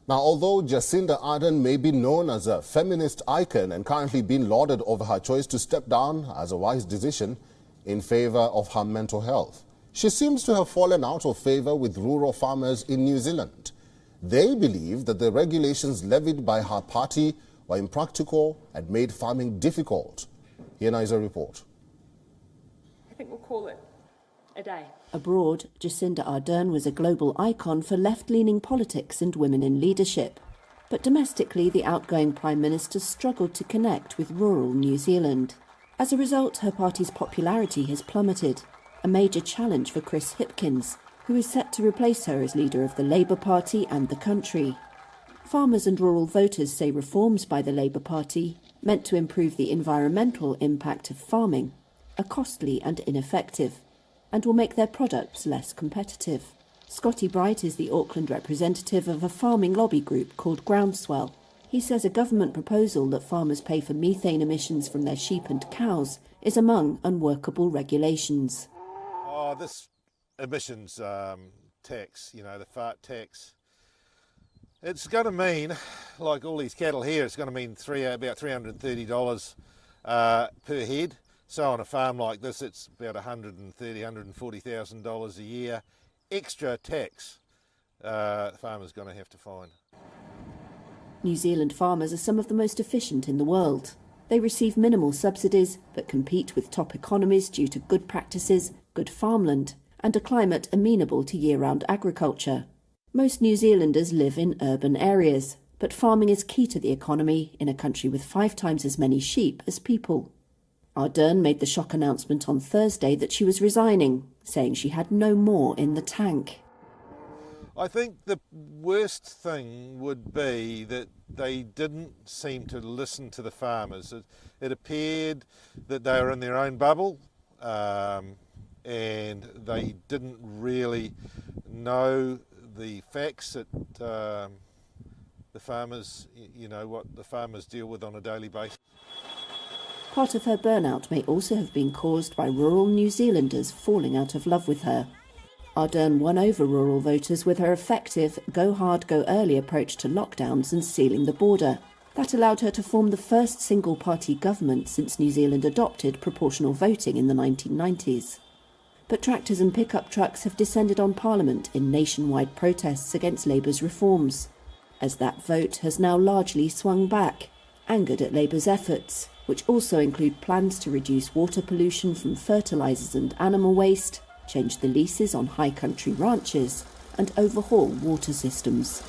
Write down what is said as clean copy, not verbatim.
Now, although Jacinda Ardern may be known as a feminist icon and currently being lauded over her choice to step down as a wise decision in favour of her mental health, she seems to have fallen out of favour with rural farmers in New Zealand. They believe that the regulations levied by her party were impractical and made farming difficult. Here now is a report. I think we'll call it a day. Abroad, Jacinda Ardern was a global icon for left-leaning politics and women in leadership. But domestically, the outgoing Prime Minister struggled to connect with rural New Zealand. As a result, her party's popularity has plummeted, a major challenge for Chris Hipkins, who is set to replace her as leader of the Labour Party and the country. Farmers and rural voters say reforms by the Labour Party, meant to improve the environmental impact of farming, are costly and ineffective, and will make their products less competitive. Scotty Bright is the Auckland representative of a farming lobby group called Groundswell. He says a government proposal that farmers pay for methane emissions from their sheep and cows is among unworkable regulations. This emissions tax, the fart tax, it's going to mean, like all these cattle here, it's going to mean about $330 per head. So on a farm like this, it's about $130,000, $140,000 a year extra tax the farmer's going to have to find. New Zealand farmers are some of the most efficient in the world. They receive minimal subsidies but compete with top economies due to good practices, good farmland, and a climate amenable to year-round agriculture. Most New Zealanders live in urban areas, but farming is key to the economy in a country with 5 times as many sheep as people. Ardern made the shock announcement on Thursday that she was resigning, saying she had no more in the tank. I think the worst thing would be that they didn't seem to listen to the farmers. It appeared that they were in their own bubble and they didn't really know the facts that the farmers, what the farmers deal with on a daily basis. Part of her burnout may also have been caused by rural New Zealanders falling out of love with her. Ardern won over rural voters with her effective go hard, go early approach to lockdowns and sealing the border. That allowed her to form the first single-party government since New Zealand adopted proportional voting in the 1990s. But tractors and pickup trucks have descended on Parliament in nationwide protests against Labour's reforms, as that vote has now largely swung back, angered at Labour's efforts, which also include plans to reduce water pollution from fertilisers and animal waste, change the leases on high country ranches, and overhaul water systems.